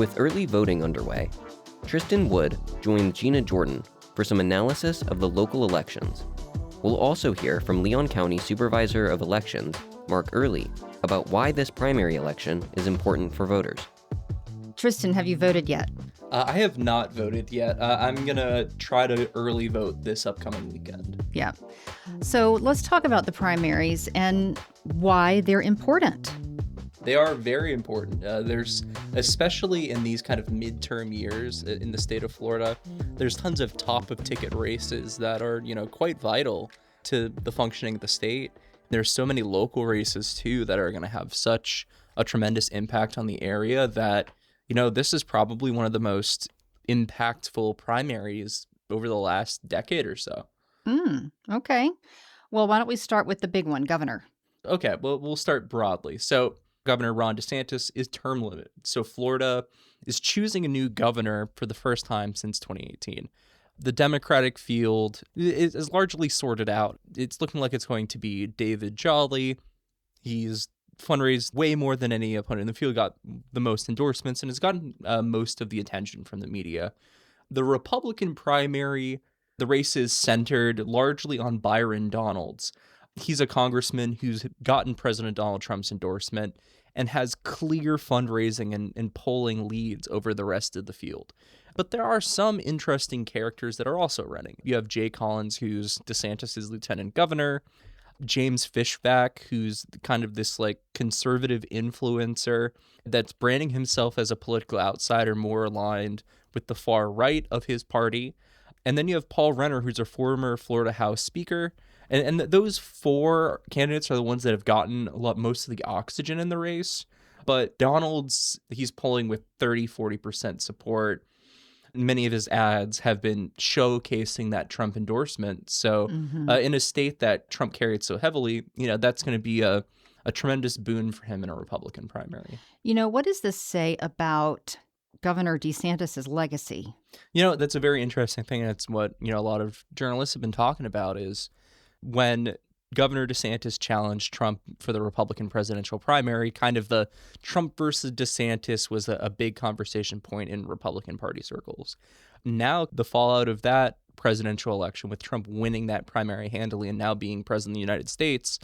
With early voting underway, Tristan Wood joined Gina Jordan for some analysis of the local elections. We'll also hear from Leon County Supervisor of Elections, Mark Earley, about why this primary election is important for voters. Tristan, have you voted yet? I have not voted yet. I'm going to try to early vote this upcoming weekend. Yeah. So let's talk about the primaries and why they're important. They are very important. There's, especially in these kind of midterm years in the state of Florida, there's tons of top-of-ticket races that are, quite vital to the functioning of the state. There's so many local races, too, that are going to have such a tremendous impact on the area that, this is probably one of the most impactful primaries over the last decade or so. Okay. Well, why don't we start with the big one, governor? Okay, well, we'll start broadly. So Governor Ron DeSantis is term limited. So Florida is choosing a new governor for the first time since 2018. The Democratic field is largely sorted out. It's looking like it's going to be David Jolly. He's fundraised way more than any opponent in the field, got the most endorsements, and has gotten most of the attention from the media. The Republican primary, the race is centered largely on Byron Donalds. He's a congressman who's gotten President Donald Trump's endorsement and has clear fundraising and polling leads over the rest of the field. But there are some interesting characters that are also running. You have Jay Collins, who's DeSantis' lieutenant governor, James Fishback, who's kind of this conservative influencer that's branding himself as a political outsider more aligned with the far right of his party. And then you have Paul Renner, who's a former Florida House Speaker. And those four candidates are the ones that have gotten most of the oxygen in the race. But Donald's, he's polling with 30-40% support. Many of his ads have been showcasing that Trump endorsement. So in a state that Trump carried so heavily, that's going to be a tremendous boon for him in a Republican primary. What does this say about Governor DeSantis' legacy? That's a very interesting thing. That's what, a lot of journalists have been talking about is when Governor DeSantis challenged Trump for the Republican presidential primary, kind of the Trump versus DeSantis was a big conversation point in Republican Party circles. Now, the fallout of that presidential election with Trump winning that primary handily and now being president of the United States,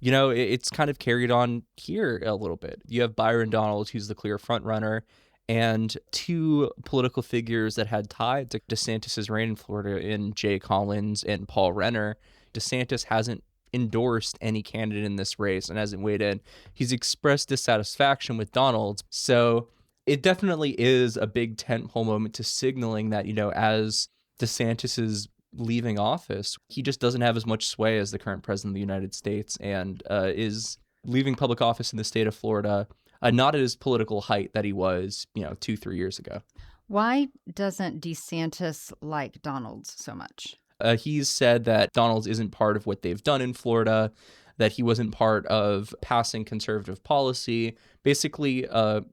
it's kind of carried on here a little bit. You have Byron Donalds, who's the clear front runner, and two political figures that had tied to DeSantis' reign in Florida in Jay Collins and Paul Renner. DeSantis hasn't endorsed any candidate in this race and hasn't weighed in. He's expressed dissatisfaction with Donalds. So it definitely is a big tentpole moment to signaling that, as DeSantis is leaving office, he just doesn't have as much sway as the current president of the United States and is leaving public office in the state of Florida, not at his political height that he was, 2-3 years ago. Why doesn't DeSantis like Donalds so much? He's said that Donalds isn't part of what they've done in Florida, that he wasn't part of passing conservative policy, basically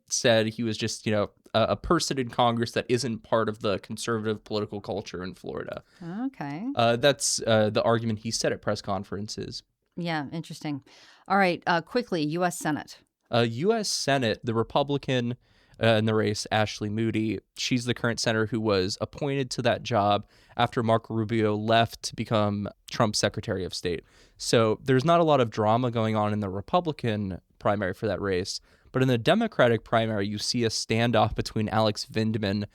said he was just, a person in Congress that isn't part of the conservative political culture in Florida. Okay. That's the argument he said at press conferences. Yeah, interesting. All right, quickly, U.S. Senate. U.S. Senate, the Republican in the race, Ashley Moody, she's the current senator who was appointed to that job after Marco Rubio left to become Trump's Secretary of State. So there's not a lot of drama going on in the Republican primary for that race. But in the Democratic primary, you see a standoff between Alex Vindman.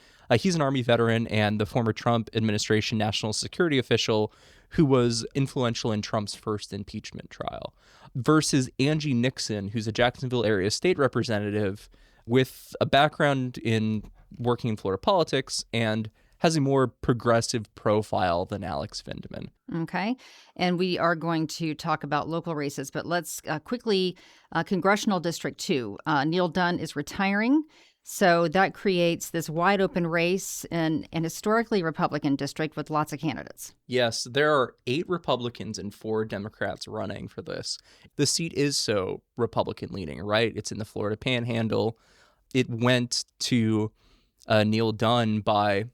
He's an Army veteran and the former Trump administration national security official who was influential in Trump's first impeachment trial, versus Angie Nixon, who's a Jacksonville area state representative with a background in working in Florida politics and has a more progressive profile than Alex Vindman. Okay. And we are going to talk about local races, but let's quickly, Congressional District 2. Neil Dunn is retiring. So that creates this wide open race in an historically Republican district with lots of candidates. Yes, there are 8 Republicans and 4 Democrats running for this. The seat is so Republican leaning, right? It's in the Florida Panhandle. It went to Neil Dunn by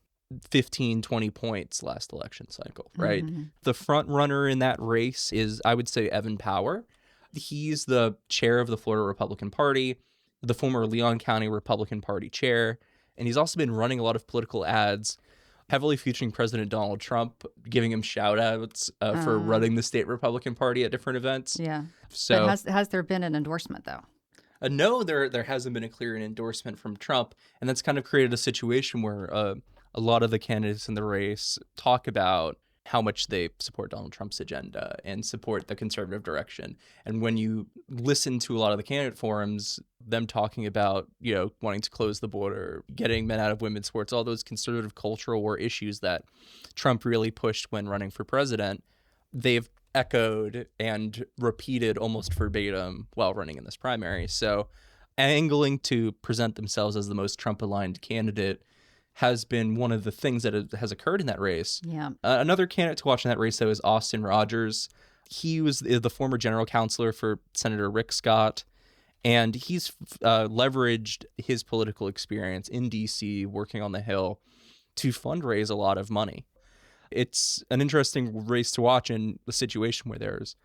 15, 20 points last election cycle, right? Mm-hmm. The front runner in that race is, I would say, Evan Power. He's the chair of the Florida Republican Party, the former Leon County Republican Party chair. And he's also been running a lot of political ads, heavily featuring President Donald Trump, giving him shout outs for running the state Republican Party at different events. Yeah. So But has there been an endorsement, though? no, there hasn't been a clear endorsement from Trump. And that's kind of created a situation where a lot of the candidates in the race talk about how much they support Donald Trump's agenda and support the conservative direction. And when you listen to a lot of the candidate forums, them talking about, wanting to close the border, getting men out of women's sports, all those conservative cultural war issues that Trump really pushed when running for president, they've echoed and repeated almost verbatim while running in this primary. So angling to present themselves as the most Trump-aligned candidate has been one of the things that has occurred in that race. Yeah. Another candidate to watch in that race, though, is Austin Rogers. He was the former general counselor for Senator Rick Scott, and he's leveraged his political experience in D.C., working on the Hill, to fundraise a lot of money. It's an interesting race to watch in the situation where there's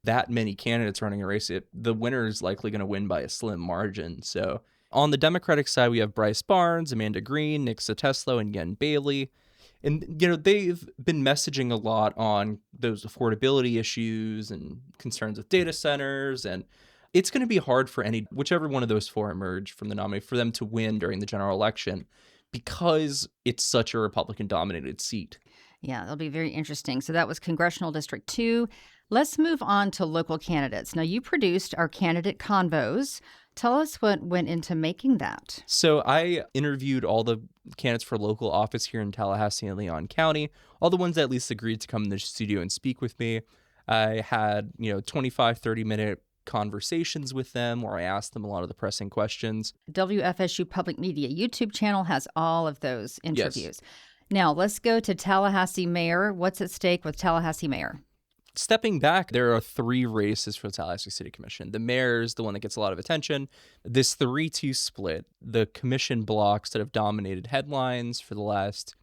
that many candidates running a race. The winner is likely going to win by a slim margin. So on the Democratic side, we have Bryce Barnes, Amanda Green, Nick Soteslo, and Yen Bailey. And, they've been messaging a lot on those affordability issues and concerns with data centers. And it's going to be hard for whichever one of those four emerge from the nominee, for them to win during the general election, because it's such a Republican-dominated seat. Yeah, that'll be very interesting. So that was Congressional District 2. Let's move on to local candidates. Now, you produced our candidate convos. Tell us what went into making that. So I interviewed all the candidates for local office here in Tallahassee and Leon County, all the ones that at least agreed to come in the studio and speak with me. I had, 25, 30-minute conversations with them where I asked them a lot of the pressing questions. WFSU Public Media YouTube channel has all of those interviews. Yes. Now, let's go to Tallahassee Mayor. What's at stake with Tallahassee Mayor? Stepping back, there are three races for the Tallahassee City Commission. The mayor is the one that gets a lot of attention. This 3-2 split, the commission blocks that have dominated headlines for the last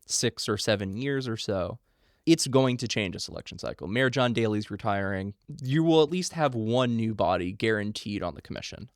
6 or 7 years or so, it's going to change this election cycle. Mayor John Daley's retiring. You will at least have one new body guaranteed on the commission.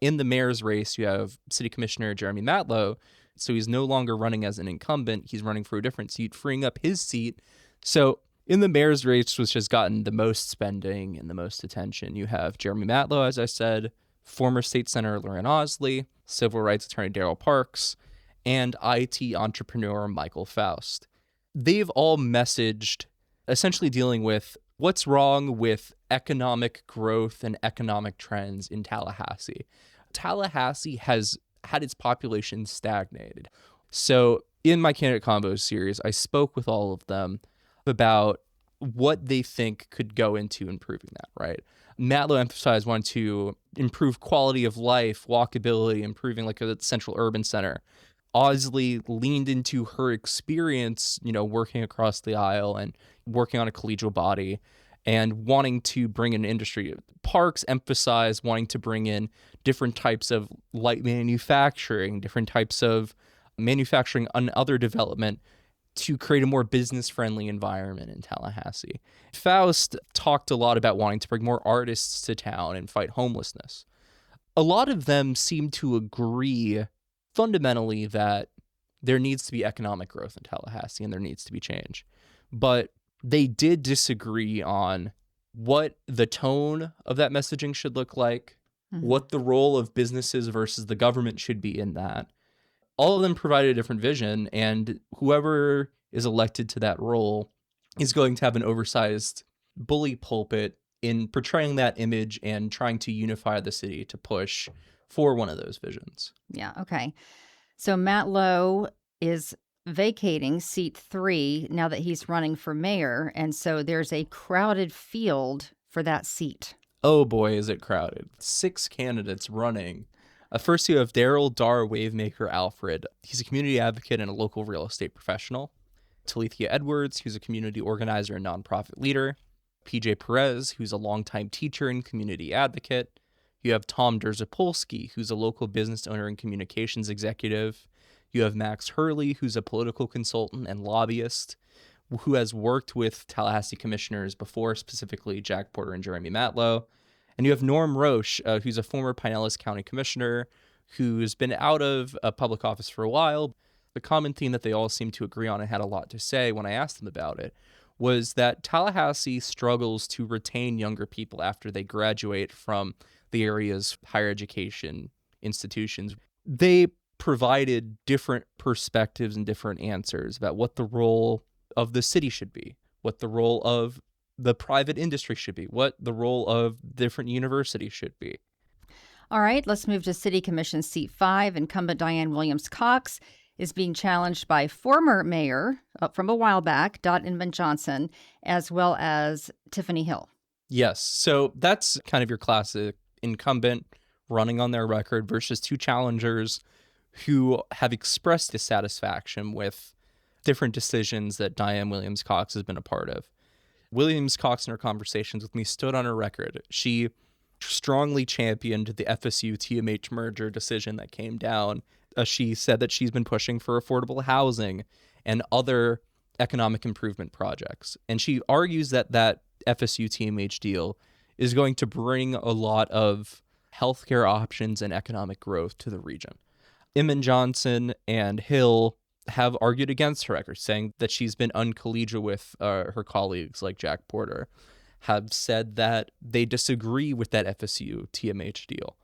In the mayor's race, you have City Commissioner Jeremy Matlow. So he's no longer running as an incumbent. He's running for a different seat, freeing up his seat. So in the mayor's race, which has gotten the most spending and the most attention, you have Jeremy Matlow, as I said, former state senator Lauren Osley, civil rights attorney Daryl Parks, and IT entrepreneur Michael Faust. They've all messaged essentially dealing with what's wrong with economic growth and economic trends in Tallahassee. Tallahassee has had its population stagnated. So in my Candidate Convo series, I spoke with all of them about what they think could go into improving that, right? Matlow emphasized wanting to improve quality of life, walkability, improving like a central urban center. Osley leaned into her experience, working across the aisle and working on a collegial body and wanting to bring in industry. Parks emphasized wanting to bring in different types of light manufacturing, different types of manufacturing and other development to create a more business-friendly environment in Tallahassee. Faust talked a lot about wanting to bring more artists to town and fight homelessness. A lot of them seem to agree fundamentally that there needs to be economic growth in Tallahassee and there needs to be change. But they did disagree on what the tone of that messaging should look like, what the role of businesses versus the government should be in that. All of them provided a different vision, and whoever is elected to that role is going to have an oversized bully pulpit in portraying that image and trying to unify the city to push for one of those visions. Yeah, okay. So Matt Lowe is vacating seat 3 now that he's running for mayor, and so there's a crowded field for that seat. Oh boy, is it crowded. 6 candidates running. First, you have Daryl Dar Wavemaker Alfred. He's a community advocate and a local real estate professional. Talithia Edwards, who's a community organizer and nonprofit leader. PJ Perez, who's a longtime teacher and community advocate. You have Tom Derzapolsky, who's a local business owner and communications executive. You have Max Hurley, who's a political consultant and lobbyist, who has worked with Tallahassee commissioners before, specifically Jack Porter and Jeremy Matlow. And you have Norm Roche, who's a former Pinellas County commissioner who's been out of a public office for a while. The common theme that they all seem to agree on and had a lot to say when I asked them about it was that Tallahassee struggles to retain younger people after they graduate from the area's higher education institutions. They provided different perspectives and different answers about what the role of the city should be, what the role of the private industry should be, what the role of different universities should be. All right, let's move to City Commission Seat 5. Incumbent Diane Williams-Cox is being challenged by former mayor from a while back, Dot Inman Johnson, as well as Tiffany Hill. Yes, so that's kind of your classic incumbent running on their record versus two challengers who have expressed dissatisfaction with different decisions that Diane Williams-Cox has been a part of. Williams-Cox, in her conversations with me, stood on her record. She strongly championed the FSU-TMH merger decision that came down. She said that she's been pushing for affordable housing and other economic improvement projects. And she argues that that FSU-TMH deal is going to bring a lot of healthcare options and economic growth to the region. Inman Johnson and Hill have argued against her record, saying that she's been uncollegial with her colleagues like Jack Porter, have said that they disagree with that FSU-TMH deal.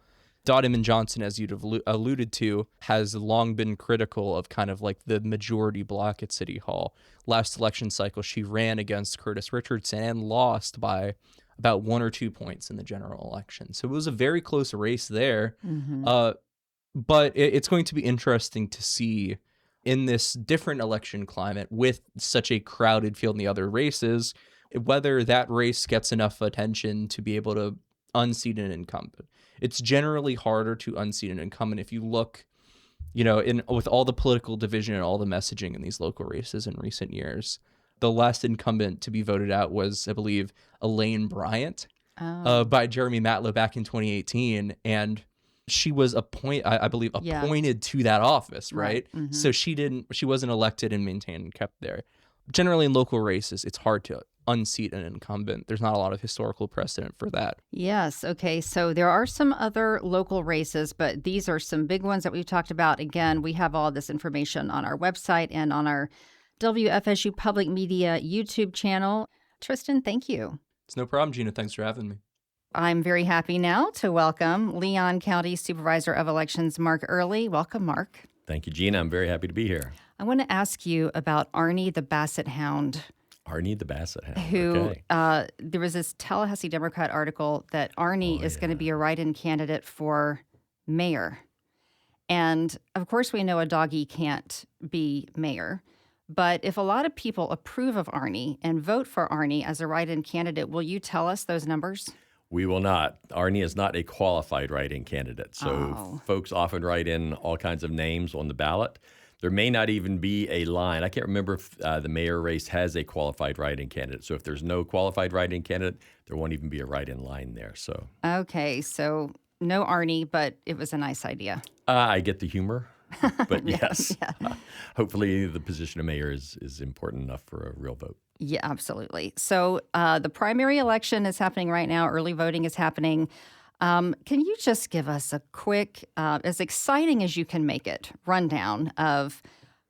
Dot Inman Johnson, as you'd have alluded to, has long been critical of kind of like the majority bloc at City Hall. Last election cycle, she ran against Curtis Richardson and lost by about 1 or 2 points in the general election. So it was a very close race there. Mm-hmm. But it's going to be interesting to see in this different election climate with such a crowded field in the other races, whether that race gets enough attention to be able to unseat an incumbent. It's generally harder to unseat an incumbent if you look, with all the political division and all the messaging in these local races in recent years. The last incumbent to be voted out was, I believe, Elaine Bryant by Jeremy Matlow back in 2018. And she was appointed to that office, right? Mm-hmm. So she wasn't elected and maintained and kept there. Generally in local races, it's hard to unseat an incumbent. There's not a lot of historical precedent for that. Yes. Okay. So there are some other local races, but these are some big ones that we've talked about. Again, we have all this information on our website and on our WFSU Public Media YouTube channel. Tristan, thank you. It's no problem, Gina. Thanks for having me. I'm very happy now to welcome Leon County Supervisor of Elections, Mark Earley. Welcome, Mark. Thank you, Gina. I'm very happy to be here. I want to ask you about Arnie the Basset Hound. Arnie the Basset Hound. Who, there was this Tallahassee Democrat article that Arnie is going to be a write-in candidate for mayor. And of course, we know a doggy can't be mayor. But if a lot of people approve of Arnie and vote for Arnie as a write-in candidate, will you tell us those numbers? We will not. Arnie is not a qualified write-in candidate. So folks often write in all kinds of names on the ballot. There may not even be a line. I can't remember if the mayor race has a qualified write-in candidate. So if there's no qualified write-in candidate, there won't even be a write-in line there. So okay, so no Arnie, but it was a nice idea. I get the humor, but yes. Yeah. Hopefully the position of mayor is important enough for a real vote. Yeah, absolutely. So the primary election is happening right now. Early voting is happening. Can you just give us a quick, as exciting as you can make it, rundown of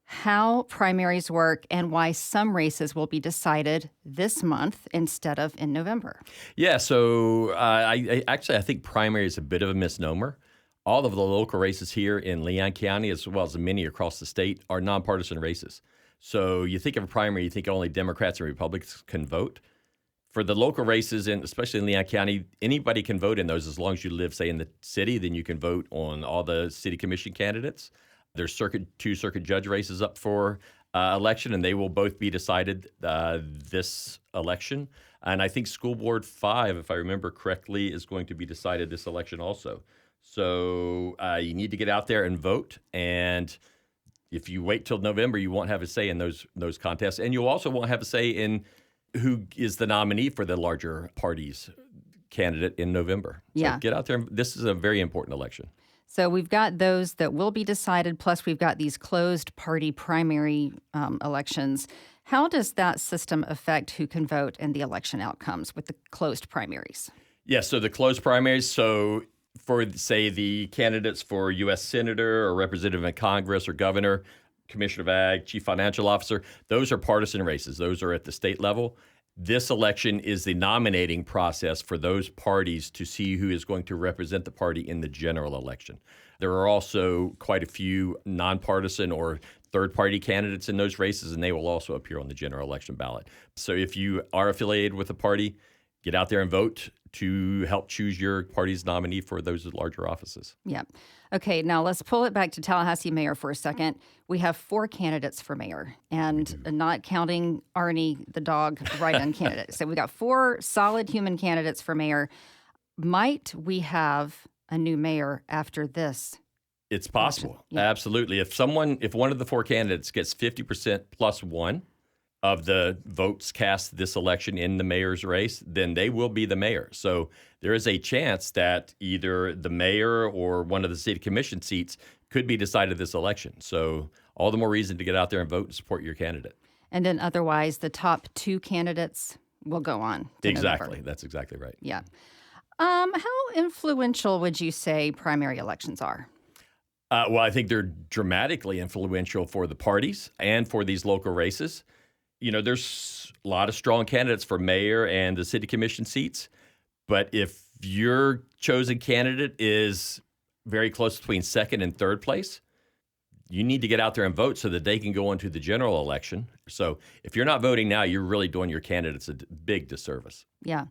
how primaries work and why some races will be decided this month instead of in November? Yeah, so I think primary is a bit of a misnomer. All of the local races here in Leon County, as well as many across the state, are nonpartisan races. So you think of a primary, you think only Democrats and Republicans can vote. For the local races, and especially in Leon County, anybody can vote in those as long as you live, say, in the city. Then you can vote on all the city commission candidates. There's two circuit judge races up for election, and they will both be decided this election. And I think School Board 5, if I remember correctly, is going to be decided this election also. So you need to get out there and vote. And if you wait till November, you won't have a say in those contests. And you also won't have a say in who is the nominee for the larger party's candidate in November. So get out there. This is a very important election. So we've got those that will be decided, plus we've got these closed party primary elections. How does that system affect who can vote and the election outcomes with the closed primaries? Yeah, so the closed primaries, so for, say, the candidates for U.S. Senator or Representative in Congress or Governor, Commissioner of Ag, Chief Financial Officer, those are partisan races. Those are at the state level. This election is the nominating process for those parties to see who is going to represent the party in the general election. There are also quite a few nonpartisan or third-party candidates in those races, and they will also appear on the general election ballot. So if you are affiliated with a party, get out there and vote to help choose your party's nominee for those larger offices. Yeah. Okay, now let's pull it back to Tallahassee mayor for a second. We have 4 candidates for mayor, and not counting Arnie, the dog, write-in candidate. So we got 4 solid human candidates for mayor. Might we have a new mayor after this? It's possible. Yeah. Absolutely. If one of the 4 candidates gets 50% plus 1 of the votes cast this election in the mayor's race, then they will be the mayor. So there is a chance that either the mayor or one of the city commission seats could be decided this election. So all the more reason to get out there and vote and support your candidate. And then otherwise, the top 2 candidates will go on to Exactly. November. That's exactly right. Yeah. How influential would you say primary elections are? Well, I think they're dramatically influential for the parties and for these local races. You know, there's a lot of strong candidates for mayor and the city commission seats. But if your chosen candidate is very close between second and third place, you need to get out there and vote so that they can go into the general election. So if you're not voting now, you're really doing your candidates a big disservice. Yeah.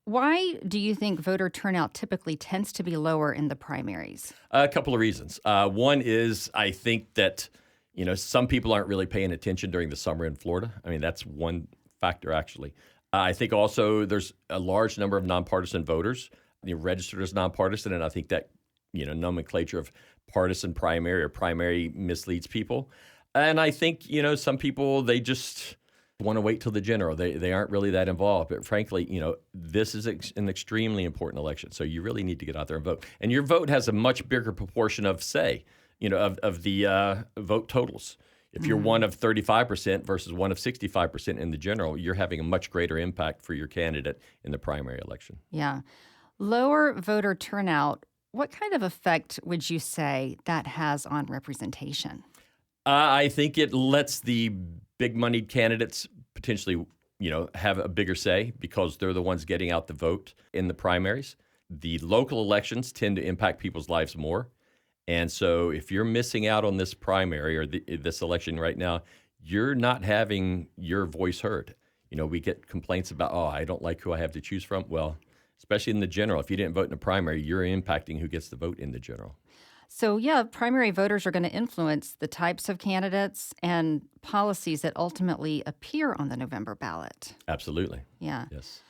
Why do you think voter turnout typically tends to be lower in the primaries? A couple of reasons. One is I think that, some people aren't really paying attention during the summer in Florida. I mean, that's one factor, actually. I think also there's a large number of nonpartisan voters registered as nonpartisan, and I think that, nomenclature of partisan primary or primary misleads people. And I think, some people, they just want to wait till the general. They aren't really that involved. But frankly, this is an extremely important election. So you really need to get out there and vote. And your vote has a much bigger proportion of say, of the vote totals. If you're one of 35% versus one of 65% in the general, you're having a much greater impact for your candidate in the primary election. Yeah. Lower voter turnout, what kind of effect would you say that has on representation? I think it lets the big moneyed candidates potentially, have a bigger say because they're the ones getting out the vote in the primaries. The local elections tend to impact people's lives more. And so if you're missing out on this primary or this election right now, you're not having your voice heard. We get complaints about, I don't like who I have to choose from. Well, especially in the general, if you didn't vote in the primary, you're impacting who gets the vote in the general. So, yeah, primary voters are going to influence the types of candidates and policies that ultimately appear on the November ballot. Absolutely. Yeah. Yes.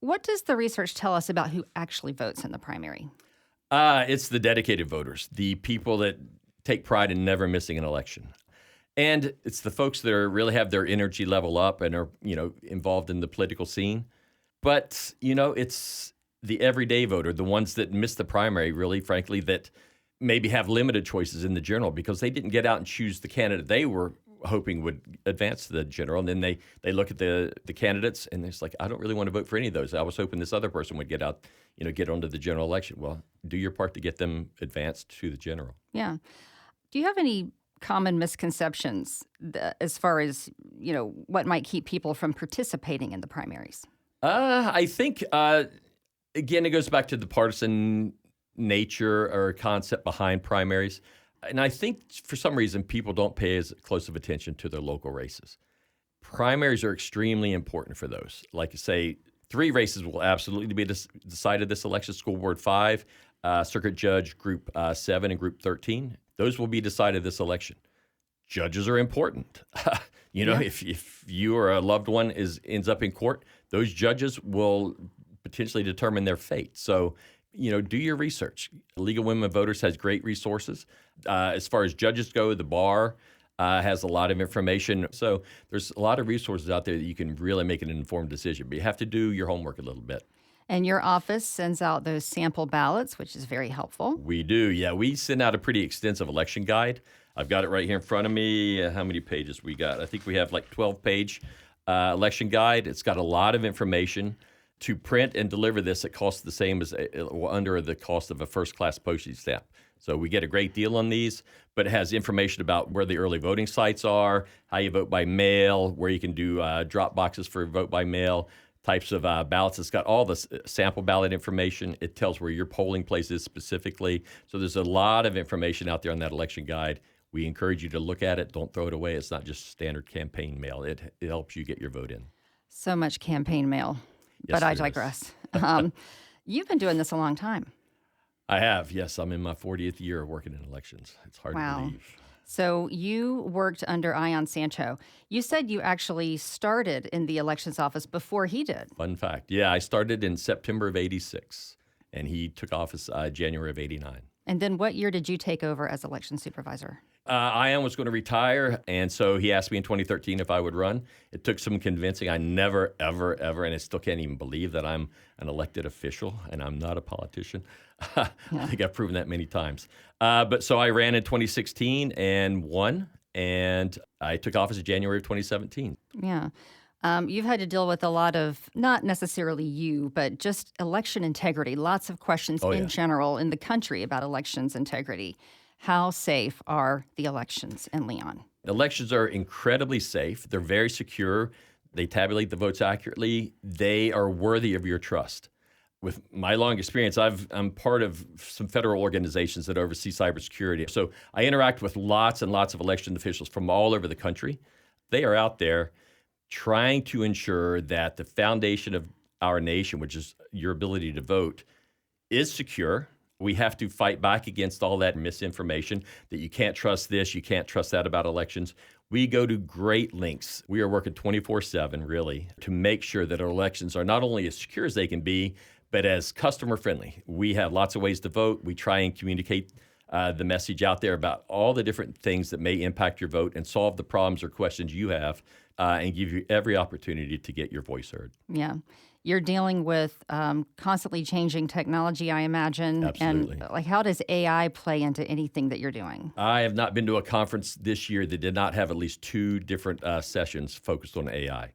What does the research tell us about who actually votes in the primary? It's the dedicated voters, the people that take pride in never missing an election. And it's the folks that really have their energy level up and are, involved in the political scene. But, it's the everyday voter, the ones that miss the primary, really, frankly, that maybe have limited choices in the general because they didn't get out and choose the candidate they were hoping would advance to the general. And then they look at the candidates and it's like, I don't really want to vote for any of those. I was hoping this other person would get out, get onto the general election. Well, do your part to get them advanced to the general. Yeah. Do you have any common misconceptions as far as, what might keep people from participating in the primaries? I think, again, it goes back to the partisan nature or concept behind primaries. And I think for some reason, people don't pay as close of attention to their local races. Primaries are extremely important for those. Like I say, 3 races will absolutely be decided this election: School Board 5, Circuit Judge Group 7, and Group 13. Those will be decided this election. Judges are important. If you or a loved one ends up in court, those judges will potentially determine their fate. So, do your research. League of Women Voters has great resources. As far as judges go, the bar has a lot of information. So there's a lot of resources out there that you can really make an informed decision. But you have to do your homework a little bit. And your office sends out those sample ballots, which is very helpful. We do, yeah. We send out a pretty extensive election guide. I've got it right here in front of me. How many pages we got? I think we have like 12-page election guide. It's got a lot of information To print and deliver this, it costs the same as under the cost of a first-class postage stamp. So we get a great deal on these, but it has information about where the early voting sites are, how you vote by mail, where you can do drop boxes for vote by mail, types of ballots. It's got all the sample ballot information. It tells where your polling place is specifically. So there's a lot of information out there on that election guide. We encourage you to look at it. Don't throw it away. It's not just standard campaign mail. It helps you get your vote in. So much campaign mail. Yes, But I there is. digress. You've been doing this a long time. I have, yes. I'm in my 40th year of working in elections. It's hard Wow. to believe. So you worked under Ion Sancho. You said you actually started in the elections office before he did. Fun fact. Yeah, I started in September of 86, and he took office January of 89. And then what year did you take over as election supervisor? Ion was going to retire, and so he asked me in 2013 if I would run. It took some convincing. I never, ever, ever, and I still can't even believe that I'm an elected official and I'm not a politician. I think I've proven that many times. But so I ran in 2016 and won, and I took office in January of 2017. Yeah. You've had to deal with a lot of, not necessarily you, but just election integrity. Lots of questions in general in the country about elections integrity. How safe are the elections in Leon? Elections are incredibly safe. They're very secure. They tabulate the votes accurately. They are worthy of your trust. With my long experience, I'm part of some federal organizations that oversee cybersecurity. So I interact with lots and lots of election officials from all over the country. They are out there trying to ensure that the foundation of our nation, which is your ability to vote, is secure. We have to fight back against all that misinformation that you can't trust this, you can't trust that about elections. We go to great lengths. We are working 24/7, really, to make sure that our elections are not only as secure as they can be, but as customer friendly. We have lots of ways to vote. We try and communicate the message out there about all the different things that may impact your vote and solve the problems or questions you have and give you every opportunity to get your voice heard. Yeah. You're dealing with constantly changing technology, I imagine. Absolutely. And like, how does AI play into anything that you're doing? I have not been to a conference this year that did not have at least 2 different sessions focused on AI.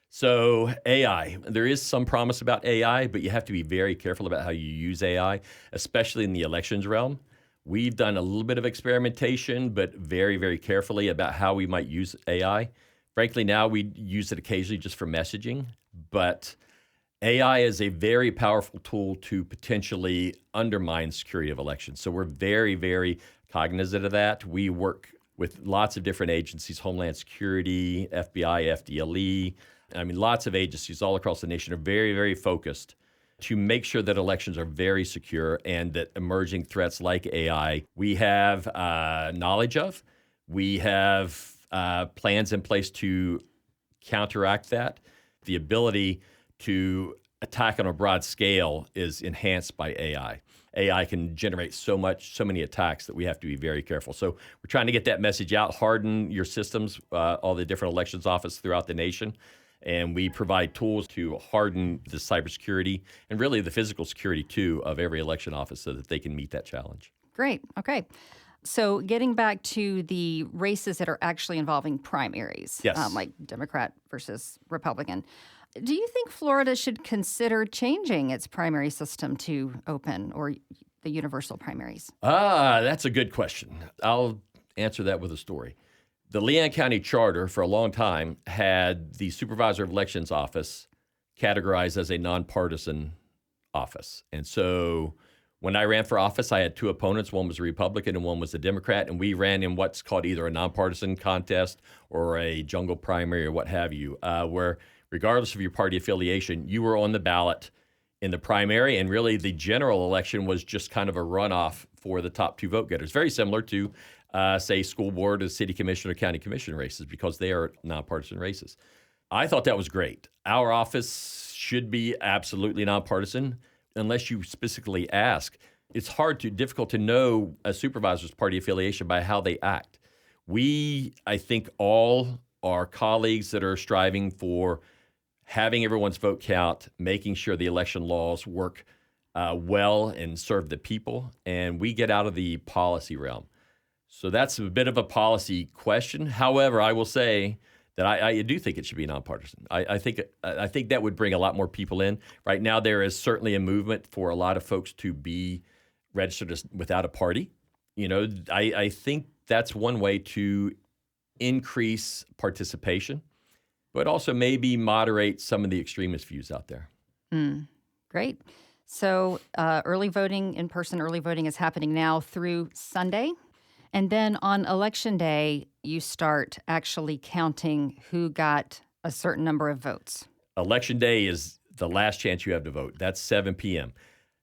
So AI, there is some promise about AI, but you have to be very careful about how you use AI, especially in the elections realm. We've done a little bit of experimentation, but very, very carefully about how we might use AI. Frankly, now we use it occasionally just for messaging, but AI is a very powerful tool to potentially undermine security of elections. So we're very, very cognizant of that. We work with lots of different agencies, Homeland Security, FBI, FDLE. I mean, lots of agencies all across the nation are very, very focused to make sure that elections are very secure and that emerging threats like AI, we have knowledge of. We have plans in place to counteract that. The ability to attack on a broad scale is enhanced by AI. AI can generate so many attacks that we have to be very careful. So we're trying to get that message out, harden your systems, all the different elections offices throughout the nation. And we provide tools to harden the cybersecurity and really the physical security, too, of every election office so that they can meet that challenge. Great. Okay. So getting back to the races that are actually involving primaries, Yes. like Democrat versus Republican, do you think Florida should consider changing its primary system to open or the universal primaries? That's a good question. I'll answer that with a story. The Leon County Charter, for a long time, had the Supervisor of Elections office categorized as a nonpartisan office. And so when I ran for office, I had 2 opponents. One was a Republican and one was a Democrat. And we ran in what's called either a nonpartisan contest or a jungle primary or what have you, where regardless of your party affiliation, you were on the ballot in the primary. And really, the general election was just kind of a runoff for the top 2 vote getters. Very similar to, say, school board or city commission or county commission races because they are nonpartisan races. I thought that was great. Our office should be absolutely nonpartisan unless you specifically ask. It's difficult to know a supervisor's party affiliation by how they act. We, I think, all are colleagues that are striving for having everyone's vote count, making sure the election laws work well and serve the people, and we get out of the policy realm. So that's a bit of a policy question. However, I will say that I do think it should be nonpartisan. I think that would bring a lot more people in. Right now, there is certainly a movement for a lot of folks to be registered as without a party. I think that's one way to increase participation, but also maybe moderate some of the extremist views out there. Great. So early voting, in-person early voting is happening now through Sunday. And then on Election Day, you start actually counting who got a certain number of votes. Election Day is the last chance you have to vote. That's 7 p.m.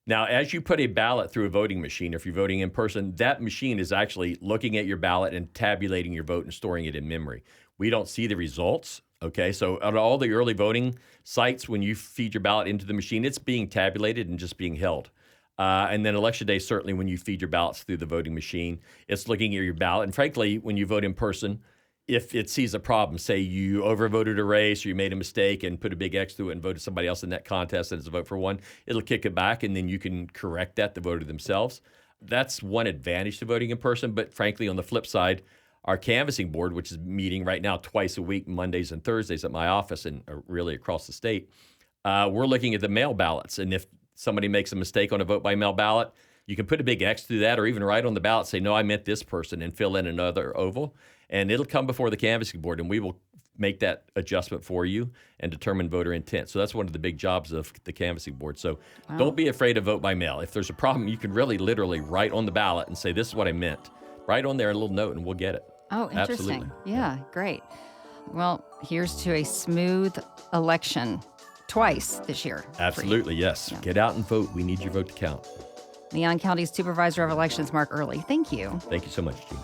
Now, as you put a ballot through a voting machine, if you're voting in person, that machine is actually looking at your ballot and tabulating your vote and storing it in memory. We don't see the results. Okay, so on all the early voting sites, when you feed your ballot into the machine, it's being tabulated and just being held. And then Election Day, certainly when you feed your ballots through the voting machine, it's looking at your ballot. And frankly, when you vote in person, if it sees a problem, say you overvoted a race or you made a mistake and put a big X through it and voted somebody else in that contest and it's a vote for one, it'll kick it back and then you can correct that, the voter themselves. That's one advantage to voting in person. But frankly, on the flip side, our canvassing board, which is meeting right now twice a week, Mondays and Thursdays at my office and really across the state, we're looking at the mail ballots. And if somebody makes a mistake on a vote by mail ballot, you can put a big X through that or even write on the ballot, say, no, I meant this person, and fill in another oval. And it'll come before the canvassing board, and we will make that adjustment for you and determine voter intent. So that's one of the big jobs of the canvassing board. So Don't be afraid to vote by mail. If there's a problem, you can really literally write on the ballot and say, this is what I meant. Write on there a little note, and we'll get it. Oh, interesting. Absolutely. Yeah, great. Well, here's to a smooth election twice this year. Absolutely, yes. Yeah. Get out and vote. We need your vote to count. Leon County Supervisor of Elections, Mark Earley. Thank you. Thank you so much, Gina.